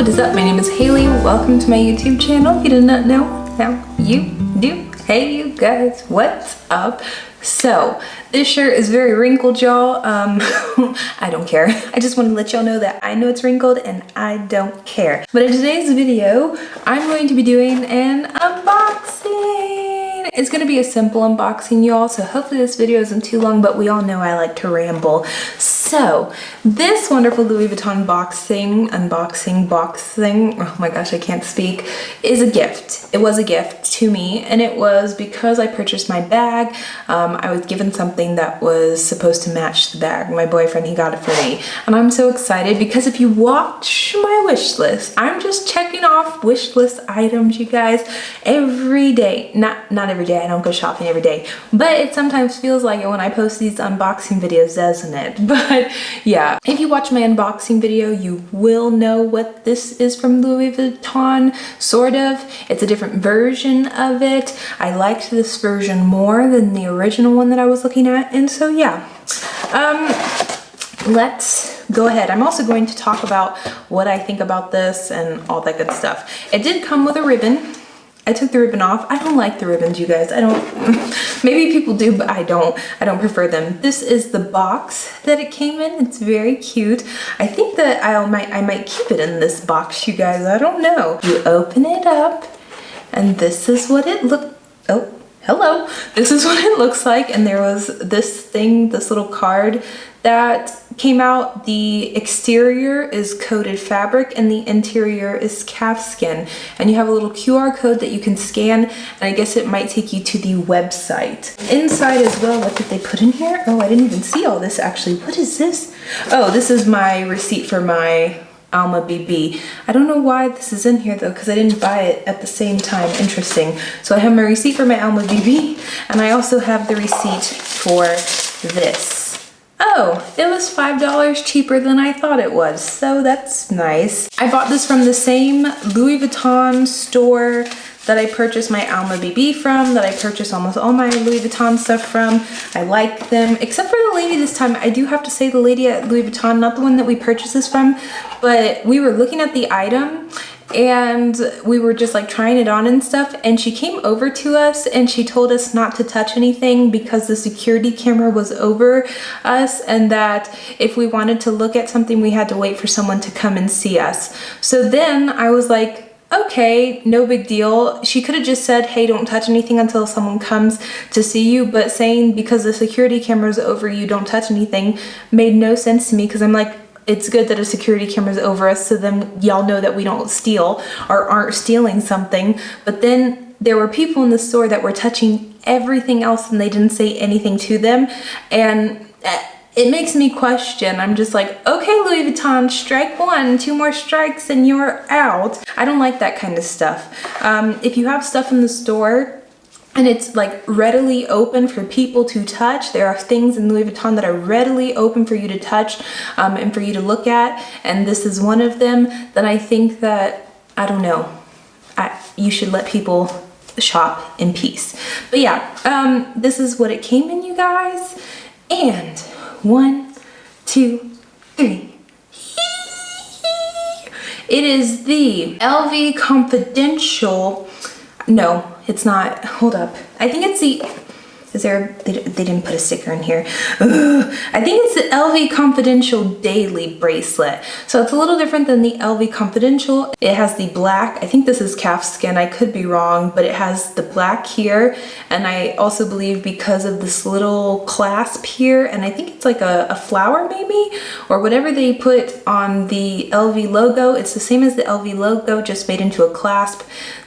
what is up? My name is Hayley. Welcome to my YouTube channel. If you did not know, now you do. Hey you guys, what's up? So this shirt is very wrinkled, y'all. I don't care. I just want to let y'all know that I know it's wrinkled and I don't care. But in today's video, I'm going to be doing an unboxing. It's going to be a simple unboxing, y'all, so hopefully this video isn't too long, but we all know I like to ramble. So this wonderful Louis Vuitton unboxing box thing, oh my gosh, I can't speak, is a gift. It was a gift to me, and it was because I purchased my bag. I was given something that was supposed to match the bag. My boyfriend, he got it for me, and I'm so excited because if you watch my wish list, I'm just checking off wish list items, you guys, every day. Not every day, I don't go shopping every day, but it sometimes feels like it when I post these unboxing videos, doesn't it? But yeah, if you watch my unboxing video, you will know what this is from Louis Vuitton, sort of. It's a different version of it. I liked this version more than the original one that I was looking at, and so yeah. Let's go ahead. I'm also going to talk about what I think about this and all that good stuff. It did come with a ribbon. I took the ribbon off. I don't like the ribbons, you guys. I don't, maybe people do, but I don't prefer them. This is the box that it came in. It's very cute. I think that I might keep it in this box, you guys. I don't know. You open it up and this is what it oh, hello. This is what it looks like. And there was this thing, this little card that came out. The exterior is coated fabric and the interior is calfskin, and you have a little QR code that you can scan, and I guess it might take you to the website. Inside as well, what did they put in here? Oh, I didn't even see all this actually. What is this? Oh, this is my receipt for my Alma BB. I don't know why this is in here though, because I didn't buy it at the same time. Interesting. So I have my receipt for my Alma BB, and I also have the receipt for this. Oh, it was $5 cheaper than I thought it was, so that's nice. I bought this from the same Louis Vuitton store that I purchased my Alma BB from, that I purchased almost all my Louis Vuitton stuff from. I like them, except for the lady this time. I do have to say the lady at Louis Vuitton, not the one that we purchased this from, but we were looking at the item and we were just like trying it on and stuff, and she came over to us and she told us not to touch anything because the security camera was over us, and that if we wanted to look at something we had to wait for someone to come and see us. So then I was like, okay, no big deal. She could have just said, hey, don't touch anything until someone comes to see you, but saying because the security camera is over you, don't touch anything, made no sense to me, because I'm like, it's good that a security camera is over us, so then y'all know that we don't steal or aren't stealing something. But then there were people in the store that were touching everything else and they didn't say anything to them, and it makes me question. I'm just like, okay, Louis Vuitton, strike one, 2 more strikes and you're out. I don't like that kind of stuff. If you have stuff in the store and it's like readily open for people to touch, there are things in Louis Vuitton that are readily open for you to touch and for you to look at, and this is one of them, then I think that, I don't know, you should let people shop in peace. But yeah, this is what it came in, you guys. And 1, 2, 3. It is the LV Confidential. No, it's not. Hold up. I think it's the, is there, they didn't put a sticker in here. Ugh. I think it's the LV Confidential Daily Bracelet. So it's a little different than the LV Confidential. It has the black, I think this is calfskin, I could be wrong, but it has the black here. And I also believe because of this little clasp here, and I think it's like a flower maybe, or whatever they put on the LV logo. It's the same as the LV logo, just made into a clasp.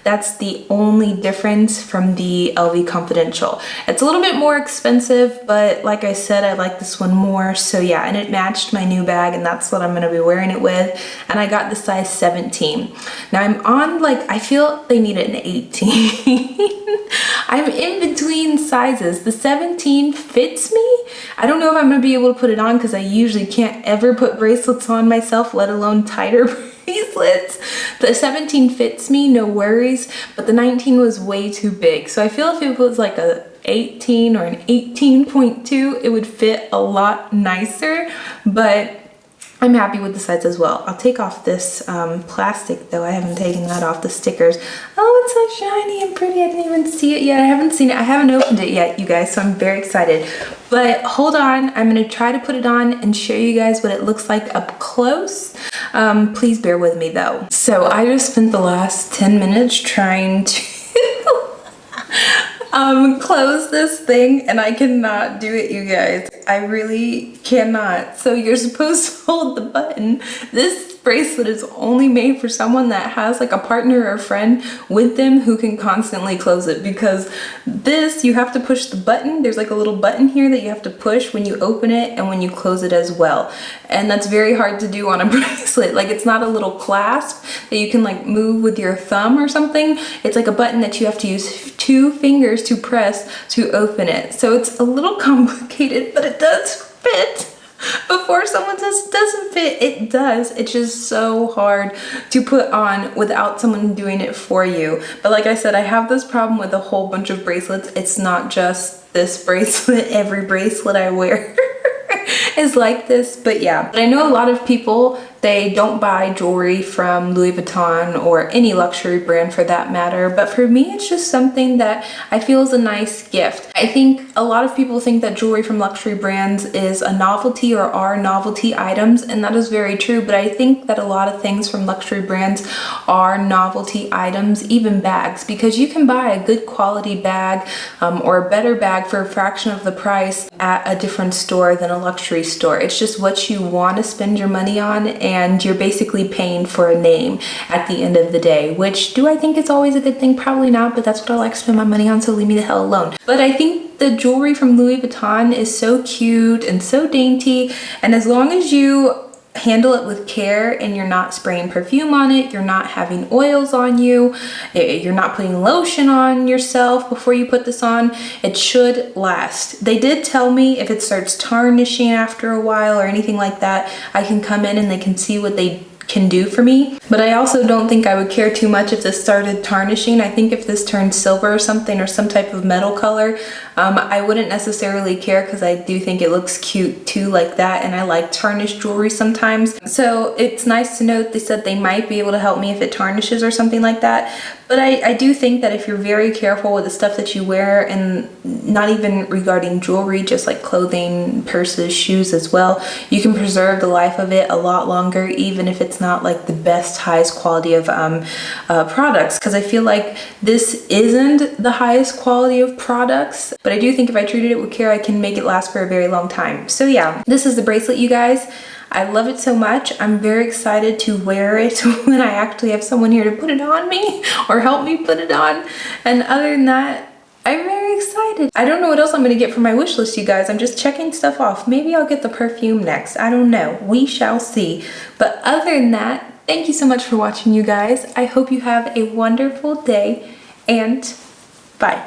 That's the only difference from the LV Confidential. It's a little bit more expensive, but like I said, I like this one more. So yeah, and it matched my new bag, and that's what I'm gonna be wearing it with. And I got the size 17. Now I'm on, like, I feel they need an 18. I'm in between sizes. The 17 fits me. I don't know if I'm gonna be able to put it on because I usually can't ever put bracelets on myself, let alone tighter bracelets. The 17 fits me, no worries, but the 19 was way too big. So I feel if it was like a 18 or an 18.2, it would fit a lot nicer, but I'm happy with the sides as well. I'll take off this plastic though. I haven't taken that off, the stickers. Oh, it's so shiny and pretty. I didn't even see it yet. I haven't seen it. I haven't opened it yet, you guys, so I'm very excited. But hold on, I'm gonna try to put it on and show you guys what it looks like up close. Please bear with me though. So I just spent the last 10 minutes trying to close this thing, and I cannot do it, you guys. I really cannot. So you're supposed to hold the button. This bracelet is only made for someone that has like a partner or a friend with them who can constantly close it, because this, you have to push the button. There's like a little button here that you have to push when you open it and when you close it as well. And that's very hard to do on a bracelet. Like, it's not a little clasp that you can like move with your thumb or something. It's like a button that you have to use 2 fingers to press to open it. So it's a little complicated, but it does fit. Before someone says it doesn't fit, it does. It's just so hard to put on without someone doing it for you. But like I said, I have this problem with a whole bunch of bracelets. It's not just this bracelet. Every bracelet I wear is like this. But yeah, but I know a lot of people, they don't buy jewelry from Louis Vuitton or any luxury brand for that matter. But for me, it's just something that I feel is a nice gift. I think a lot of people think that jewelry from luxury brands is a novelty or are novelty items, and that is very true. But I think that a lot of things from luxury brands are novelty items, even bags, because you can buy a good quality bag or a better bag for a fraction of the price at a different store than a luxury store. It's just what you want to spend your money on, and you're basically paying for a name at the end of the day, which, do I think it's always a good thing? Probably not, but that's what I like to spend my money on, so leave me the hell alone. But I think the jewelry from Louis Vuitton is so cute and so dainty, and as long as you handle it with care and you're not spraying perfume on it, you're not having oils on you, you're not putting lotion on yourself before you put this on, it should last. They did tell me if it starts tarnishing after a while or anything like that, I can come in and they can see what they can do for me. But I also don't think I would care too much if this started tarnishing. I think if this turned silver or something, or some type of metal color, I wouldn't necessarily care, because I do think it looks cute too like that, and I like tarnished jewelry sometimes. So it's nice to know that they said they might be able to help me if it tarnishes or something like that. But I do think that if you're very careful with the stuff that you wear, and not even regarding jewelry, just like clothing, purses, shoes as well, you can preserve the life of it a lot longer, even if it's not like the best, highest quality of products. Because I feel like this isn't the highest quality of products, but I do think if I treated it with care, I can make it last for a very long time. So yeah, this is the bracelet, you guys. I love it so much. I'm very excited to wear it when I actually have someone here to put it on me or help me put it on. And other than that, I'm very excited. I don't know what else I'm gonna get for my wish list, you guys. I'm just checking stuff off. Maybe I'll get the perfume next. I don't know. We shall see. But other than that, thank you so much for watching, you guys. I hope you have a wonderful day, and bye.